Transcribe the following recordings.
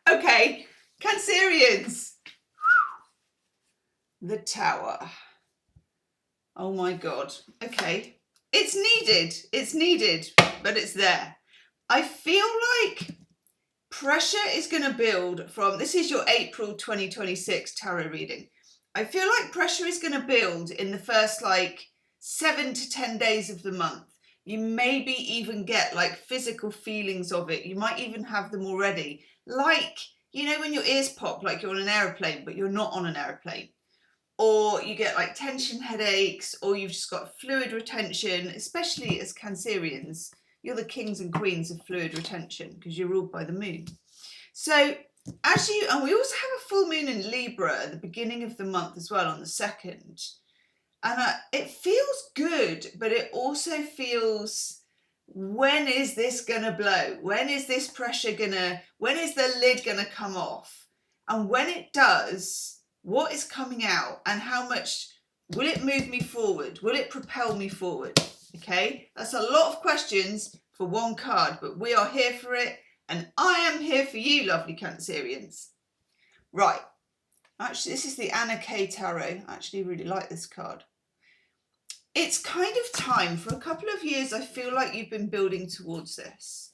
Okay, Cancerians. The Tower. Oh my God. Okay. It's needed, but it's there. I feel like pressure is going to build from, this is your April 2026 tarot reading. I feel like pressure is going to build in the first like 7 to 10 days of the month. You maybe even get like physical feelings of it. You might even have them already. Like, you know, when your ears pop like you're on an aeroplane, but you're not on an aeroplane. Or you get like tension headaches, or you've just got fluid retention, especially as Cancerians. You're the kings and queens of fluid retention because you're ruled by the moon. So and we also have a full moon in Libra at the beginning of the month as well, on the 2nd. And it feels good, but it also feels, when is this gonna blow? When is this pressure when is the lid gonna come off? And when it does, what is coming out, and how much will it move me forward? Will it propel me forward? Okay, that's a lot of questions for one card, but we are here for it, and I am here for you, lovely Cancerians. Right, actually, this is the Anna K Tarot. I actually really like this card. It's kind of time. For a couple of years, I feel like you've been building towards this.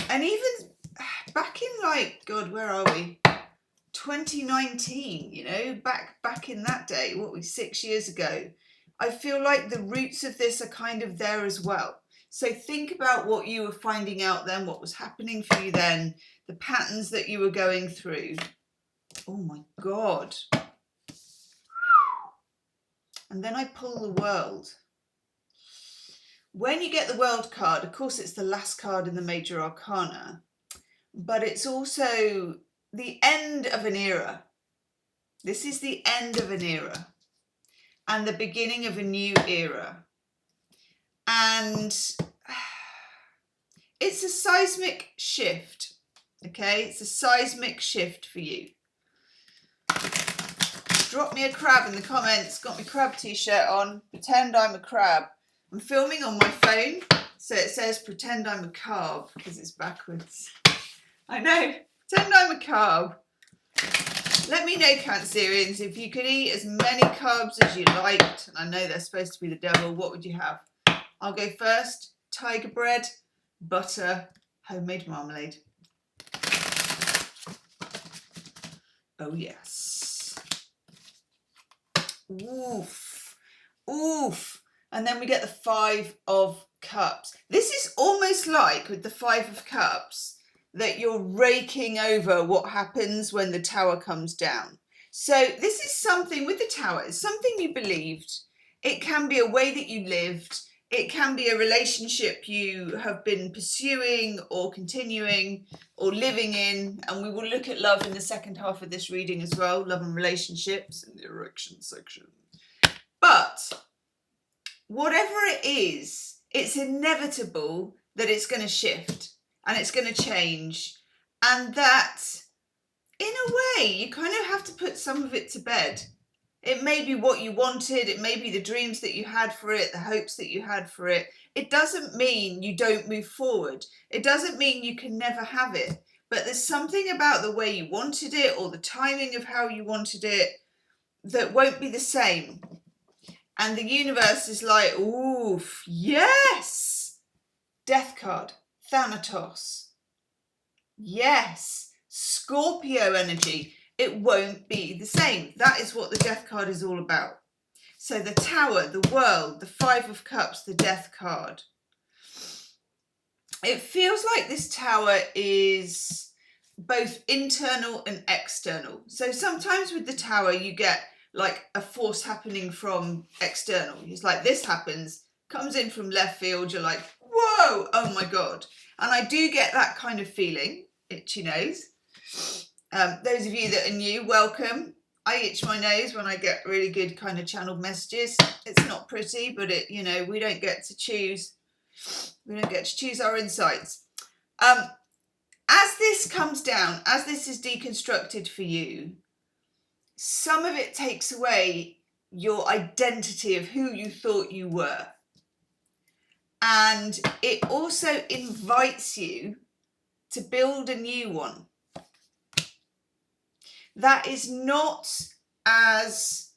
And even back in like, God, where are we? 2019, you know, back in that day, 6 years ago, I feel like the roots of this are kind of there as well. So think about what you were finding out then, what was happening for you then, the patterns that you were going through. Oh my God. And then I pull the World. When you get the World card, of course, it's the last card in the Major Arcana, but it's also the end of an era. This is the end of an era and the beginning of a new era. And it's a seismic shift, okay? It's a seismic shift for you. Drop me a crab in the comments. Got my crab t-shirt on. Pretend I'm a crab. I'm filming on my phone, so it says pretend I'm a carb because it's backwards. I know. Pretend I'm a carb. Let me know, Cancerians, if you could eat as many carbs as you liked, and I know they're supposed to be the devil, what would you have? I'll go first. Tiger bread, butter, homemade marmalade. Oh yes. Oof. Oof. And then we get the 5 of Cups. This is almost like, with the 5 of Cups, that you're raking over what happens when the Tower comes down. So this is something with the Tower, it's something you believed. It can be a way that you lived. It can be a relationship you have been pursuing or continuing or living in. And we will look at love in the second half of this reading as well. Love and relationships in the erection section. But whatever it is, it's inevitable that it's going to shift. And it's going to change, and that, in a way, you kind of have to put some of it to bed. It may be what you wanted, it may be the dreams that you had for it, the hopes that you had for it. It doesn't mean you don't move forward. It doesn't mean you can never have it. But there's something about the way you wanted it, or the timing of how you wanted it, that won't be the same. And the universe is like, oof, yes! Death card. Thanatos. Yes, Scorpio energy. It won't be the same. That is what the Death card is all about. So the Tower, the World, the 5 of Cups, the Death card. It feels like this Tower is both internal and external. So sometimes with the Tower, you get like a force happening from external. It's like this happens, comes in from left field. You're like, whoa, oh my God. And I do get that kind of feeling, itchy nose. Those of you that are new, welcome. I itch my nose when I get really good kind of channeled messages. It's not pretty, but it, you know, we don't get to choose. We don't get to choose our insights. As this comes down, as this is deconstructed for you, some of it takes away your identity of who you thought you were. And it also invites you to build a new one. that is not as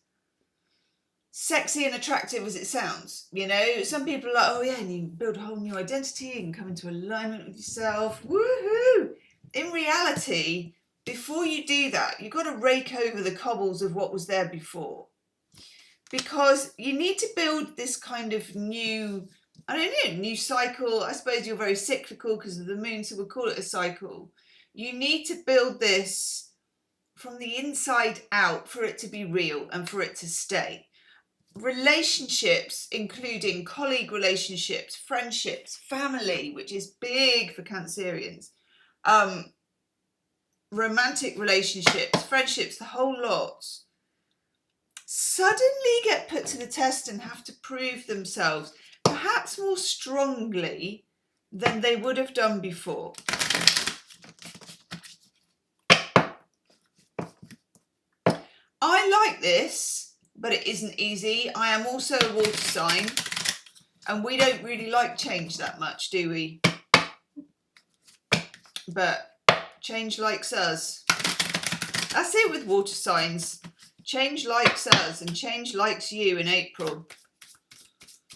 sexy and attractive as it sounds. You know, some people are like, oh yeah, and you build a whole new identity and come into alignment with yourself. Woohoo! In reality, before you do that, you've got to rake over the cobbles of what was there before. Because you need to build this kind of new, I don't know, new cycle. I suppose you're very cyclical because of the moon, so we'll call it a cycle. You need to build this from the inside out for it to be real and for it to stay. Relationships, including colleague relationships, friendships, family, which is big for Cancerians, romantic relationships, friendships, the whole lot, suddenly get put to the test and have to prove themselves, perhaps more strongly than they would have done before. I like this, but it isn't easy. I am also a water sign, and we don't really like change that much, do we? But change likes us. That's it with water signs. Change likes us, and change likes you in April.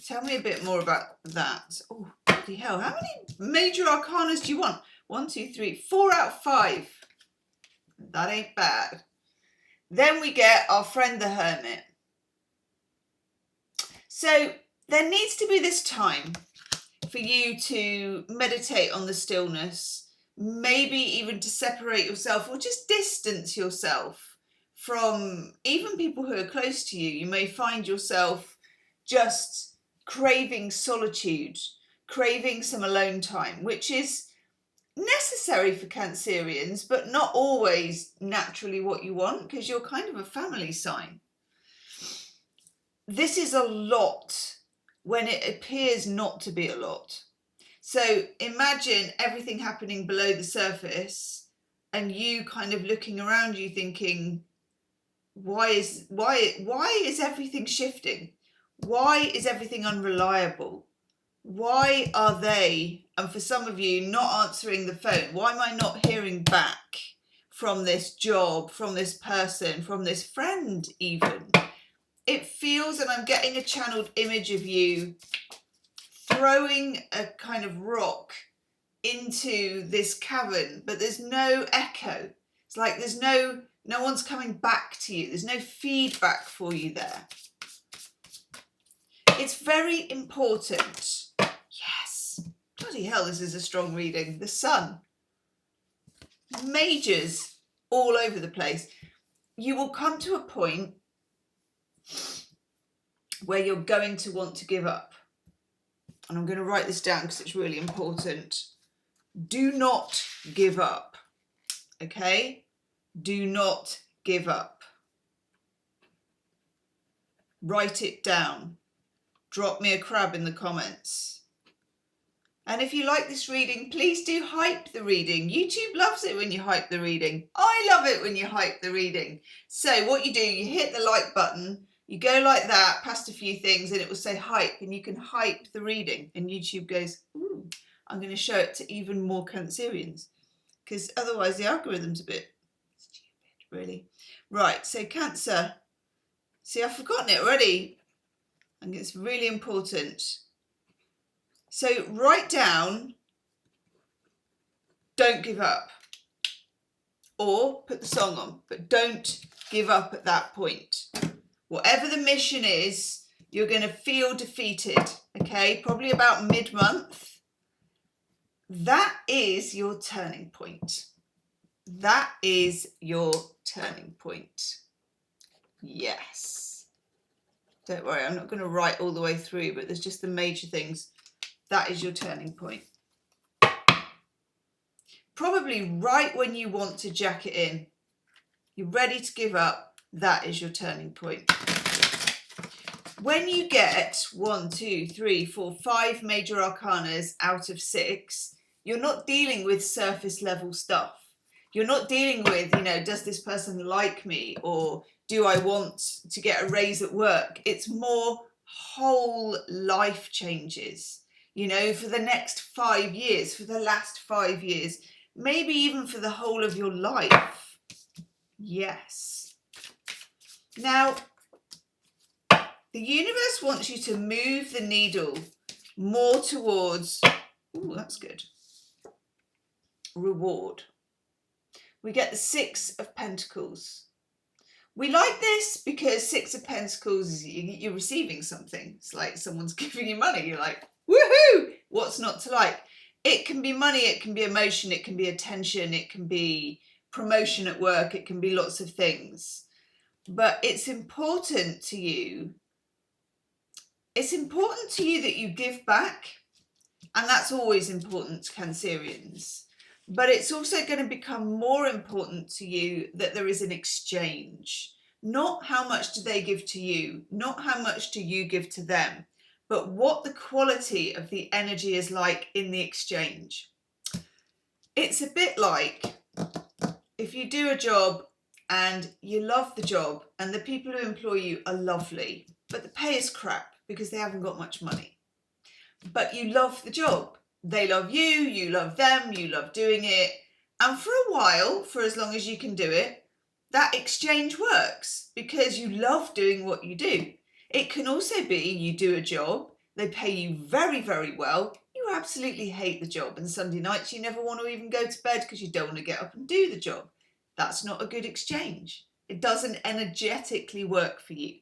Tell me a bit more about that. Oh, bloody hell. How many major arcanas do you want? 1, 2, 3, 4 out of 5. That ain't bad. Then we get our friend the Hermit. So there needs to be this time for you to meditate on the stillness, maybe even to separate yourself or just distance yourself from even people who are close to you. You may find yourself just craving solitude, craving some alone time, which is necessary for Cancerians, but not always naturally what you want, because you're kind of a family sign. This is a lot when it appears not to be a lot. So imagine everything happening below the surface and you kind of looking around you thinking, why is everything shifting? Why is everything unreliable? Why are they, and for some of you, not answering the phone? Why am I not hearing back from this job, from this person, from this friend even? It feels, and I'm getting a channeled image of you throwing a kind of rock into this cavern, but there's no echo. It's like there's no one's coming back to you. There's no feedback for you there. It's very important. Yes. Bloody hell, this is a strong reading. The sun. Majors all over the place. You will come to a point where you're going to want to give up. And I'm going to write this down because it's really important. Do not give up. Okay? Do not give up. Write it down. Drop me a crab in the comments. And if you like this reading, please do hype the reading. YouTube loves it when you hype the reading. I love it when you hype the reading. So what you do, you hit the like button, you go like that, past a few things, and it will say hype, and you can hype the reading. And YouTube goes, ooh, I'm going to show it to even more Cancerians. Because otherwise the algorithm's a bit stupid, really. Right, so Cancer. See, I've forgotten it already. And it's really important. So write down, don't give up. Or put the song on, but don't give up at that point. Whatever the mission is, you're going to feel defeated, okay? Probably about mid-month. That is your turning point. That is your turning point. Yes. Don't worry, I'm not going to write all the way through, but there's just the major things. That is your turning point. Probably right when you want to jack it in. You're ready to give up. That is your turning point. When you get 1, 2, 3, 4, 5 major arcanas out of 6, you're not dealing with surface level stuff. You're not dealing with, you know, does this person like me? Or do I want to get a raise at work? It's more whole life changes, you know, for the next 5 years, for the last 5 years, maybe even for the whole of your life. Yes. Now, the universe wants you to move the needle more towards, ooh, that's good, reward. We get the Six of Pentacles. We like this because Six of Pentacles is you're receiving something. It's like someone's giving you money. You're like, woohoo! What's not to like? It can be money, it can be emotion, it can be attention, it can be promotion at work, it can be lots of things. But it's important to you. It's important to you that you give back. And that's always important to Cancerians. But it's also going to become more important to you that there is an exchange. Not how much do they give to you, not how much do you give to them, but what the quality of the energy is like in the exchange. It's a bit like if you do a job and you love the job and the people who employ you are lovely, but the pay is crap because they haven't got much money. But you love the job. They love you, you love them, you love doing it. And for a while, for as long as you can do it, that exchange works because you love doing what you do. It can also be you do a job, they pay you very, very well. You absolutely hate the job and Sunday nights you never want to even go to bed because you don't want to get up and do the job. That's not a good exchange. It doesn't energetically work for you.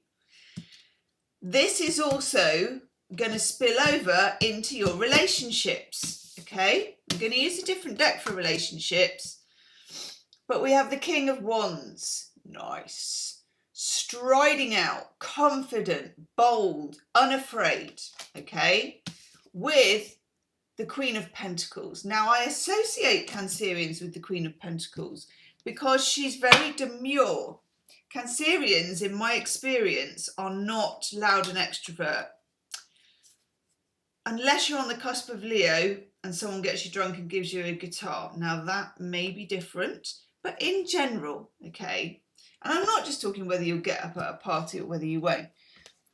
This is also going to spill over into your relationships, okay? I'm going to use a different deck for relationships, but we have the King of Wands. Nice. Striding out, confident, bold, unafraid, okay? With the Queen of Pentacles. Now, I associate Cancerians with the Queen of Pentacles because she's very demure. Cancerians, in my experience, are not loud and extrovert. Unless you're on the cusp of Leo and someone gets you drunk and gives you a guitar. Now that may be different, but in general, okay, and I'm not just talking whether you'll get up at a party or whether you won't.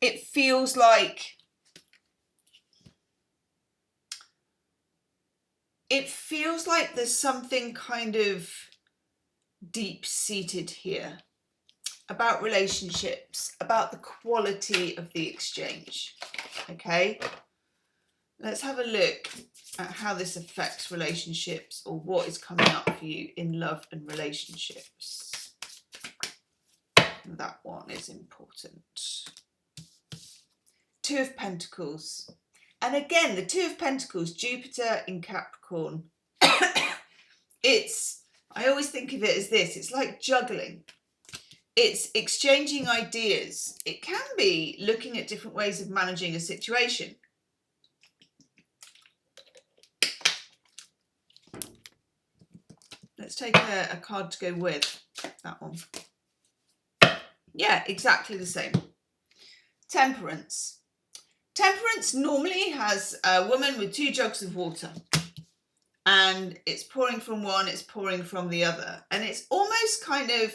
It feels like there's something kind of deep-seated here about relationships, about the quality of the exchange, okay? Let's have a look at how this affects relationships or what is coming up for you in love and relationships. That one is important. Two of Pentacles. And again, the Two of Pentacles, Jupiter in Capricorn. I always think of it as this. It's like juggling. It's exchanging ideas. It can be looking at different ways of managing a situation. Let's take a card to go with that one. Yeah, exactly the same. Temperance. Temperance normally has a woman with 2 jugs of water. And it's pouring from one, it's pouring from the other. And it's almost kind of,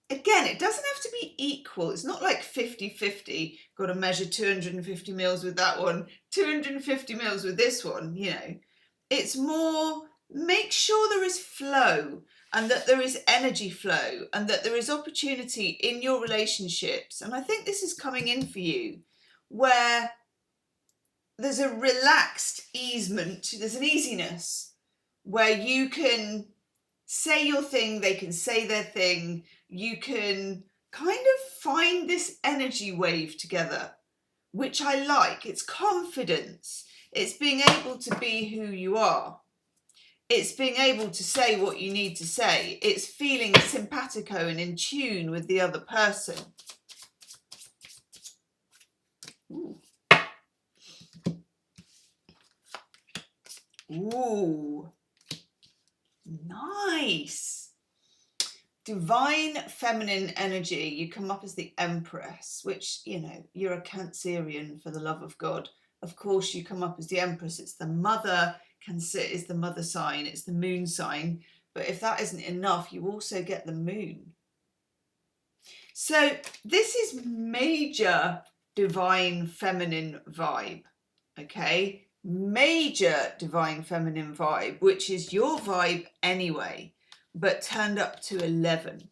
again, it doesn't have to be equal. It's not like 50-50. Got to measure 250 mils with that one, 250 mils with this one, you know. It's more, make sure there is flow and that there is energy flow and that there is opportunity in your relationships. And I think this is coming in for you where there's a relaxed easement, there's an easiness where you can say your thing, they can say their thing, you can kind of find this energy wave together, which I like. It's confidence. It's being able to be who you are. It's being able to say what you need to say. It's feeling simpatico and in tune with the other person. Ooh. Ooh. Nice. Divine feminine energy. You come up as the Empress, which, you know, you're a Cancerian for the love of God. Of course, you come up as the Empress. It's the mother. Cancer is the mother sign. It's the moon sign. But if that isn't enough, you also get the moon. So this is major divine feminine vibe. Okay. Major divine feminine vibe, which is your vibe anyway, but turned up to 11.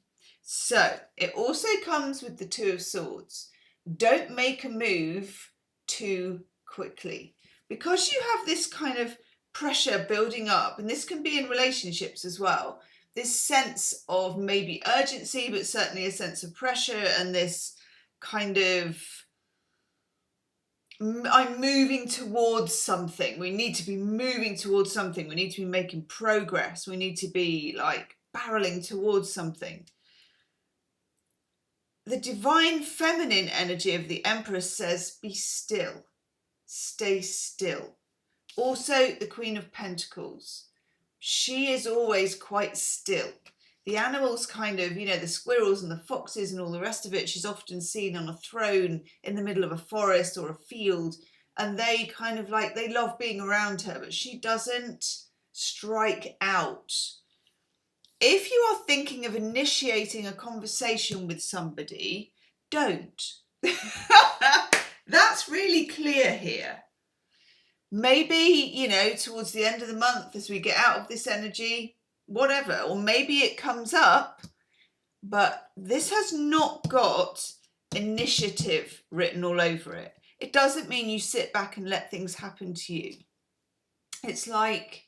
So it also comes with the Two of Swords. Don't make a move too quickly, because you have this kind of pressure building up, and this can be in relationships as well. This sense of maybe urgency, but certainly a sense of pressure, and this kind of, I'm moving towards something. We need to be moving towards something. We need to be making progress. We need to be like barreling towards something. The divine feminine energy of the Empress says, be still, stay still. Also, the Queen of Pentacles. She is always quite still. The animals kind of, you know, the squirrels and the foxes and all the rest of it, she's often seen on a throne in the middle of a forest or a field, and they kind of like, they love being around her, but she doesn't strike out. If you are thinking of initiating a conversation with somebody, don't. That's really clear here. Maybe, you know, towards the end of the month, as we get out of this energy, whatever, or maybe it comes up, but this has not got initiative written all over it. It doesn't mean you sit back and let things happen to you. It's like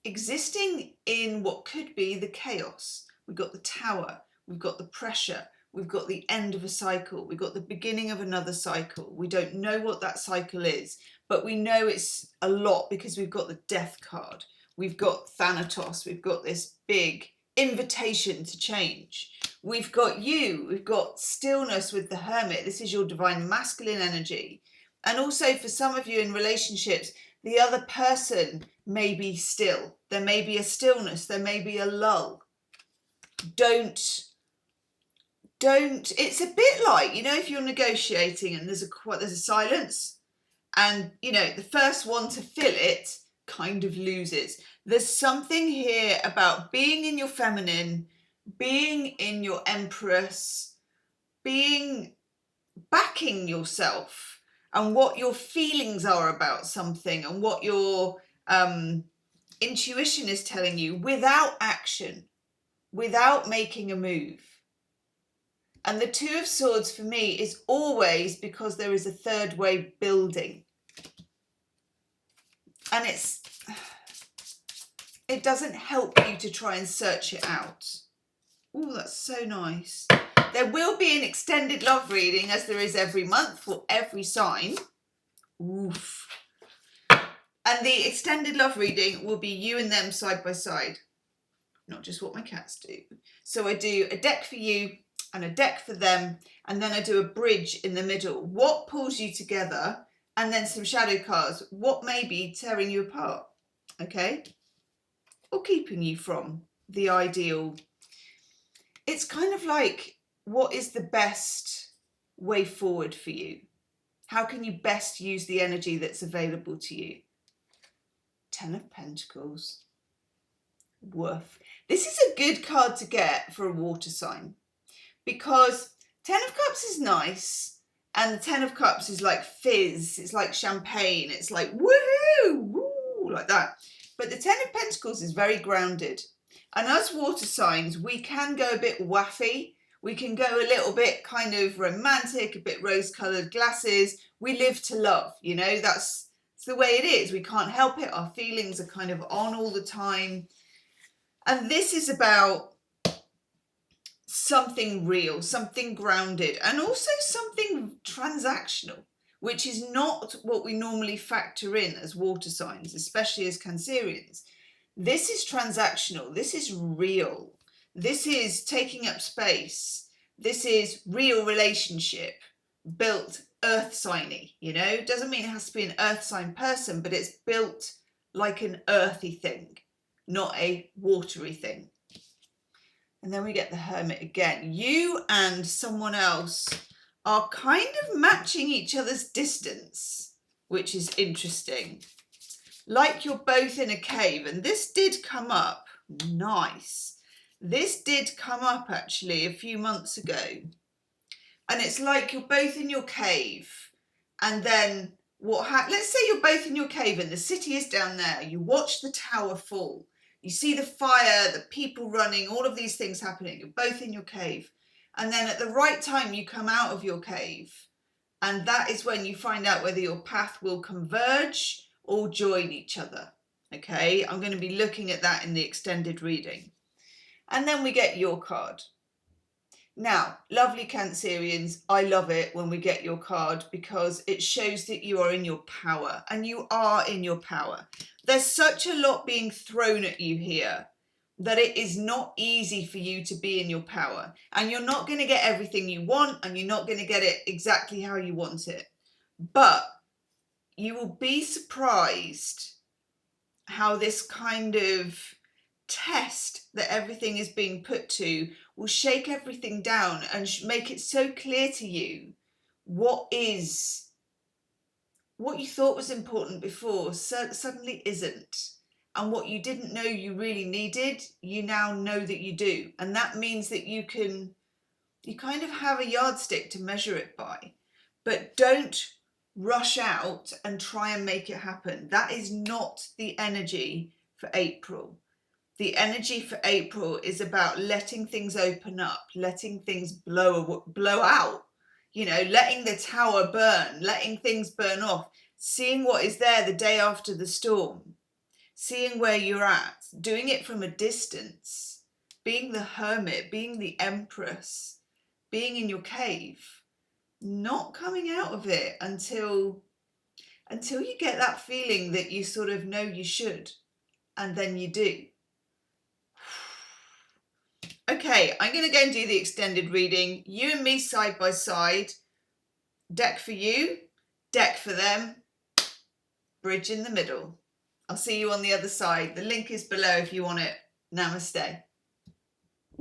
existing in what could be the chaos. We've got the Tower, we've got the pressure, we've got the end of a cycle, we've got the beginning of another cycle. We don't know what that cycle is, but we know it's a lot because we've got the Death card. We've got Thanatos, we've got this big invitation to change. We've got you, we've got stillness with the Hermit. This is your divine masculine energy. And also for some of you in relationships, the other person may be still. There may be a stillness, there may be a lull. Don't, it's a bit like, you know, if you're negotiating and there's a silence, and, you know, the first one to fill it kind of loses. There's something here about being in your feminine, being in your Empress, backing yourself, and what your feelings are about something, and what your intuition is telling you, without action, without making a move. And the Two of Swords for me is always because there is a third way building. And it doesn't help you to try and search it out. Oh, that's so nice. There will be an extended love reading, as there is every month for every sign. Oof. And the extended love reading will be you and them side by side, not just what my cats do. So I do a deck for you and a deck for them, and then I do a bridge in the middle. What pulls you together? And then some shadow cards. What may be tearing you apart? Okay? Or keeping you from the ideal. It's kind of like, what is the best way forward for you? How can you best use the energy that's available to you? 10 of Pentacles. Woof. This is a good card to get for a water sign, because 10 of Cups is nice, and the 10 of Cups is like fizz, it's like champagne, it's like woohoo, woo, like that. But the 10 of Pentacles is very grounded. And as water signs, we can go a bit waffy. We can go a little bit kind of romantic, a bit rose-coloured glasses. We live to love, you know, that's the way it is. We can't help it. Our feelings are kind of on all the time. And this is about something real, something grounded, and also something transactional, which is not what we normally factor in as water signs, especially as Cancerians. This is transactional. This is real. This is taking up space. This is real relationship, built earth signy, you know. Doesn't mean it has to be an earth sign person, but it's built like an earthy thing, not a watery thing. And then we get the Hermit again. You and someone else are kind of matching each other's distance, which is interesting. Like you're both in a cave, and this did come up. Nice. This did come up actually a few months ago. And it's like you're both in your cave, and then let's say you're both in your cave and the city is down there. You watch the tower fall. You see the fire, the people running, all of these things happening. You're both in your cave. And then at the right time, you come out of your cave. And that is when you find out whether your path will converge or join each other. Okay, I'm going to be looking at that in the extended reading. And then we get your card. Now, lovely Cancerians, I love it when we get your card because it shows that you are in your power, and you are in your power. There's such a lot being thrown at you here that it is not easy for you to be in your power, and you're not going to get everything you want, and you're not going to get it exactly how you want it. But you will be surprised how this kind of test that everything is being put to will shake everything down and make it so clear to you what you thought was important before suddenly isn't, and what you didn't know you really needed, you now know that you do. And that means that you kind of have a yardstick to measure it by, but don't rush out and try and make it happen. That is not the energy for April. The energy for April is about letting things open up, letting things blow out, letting the tower burn, letting things burn off, seeing what is there the day after the storm, seeing where you're at, doing it from a distance, being the hermit, being the empress, being in your cave, not coming out of it until you get that feeling that you sort of know you should, and then you do. Okay, I'm going to go and do the extended reading. You and me side by side. Deck for you, deck for them, bridge in the middle. I'll see you on the other side. The link is below if you want it. Namaste.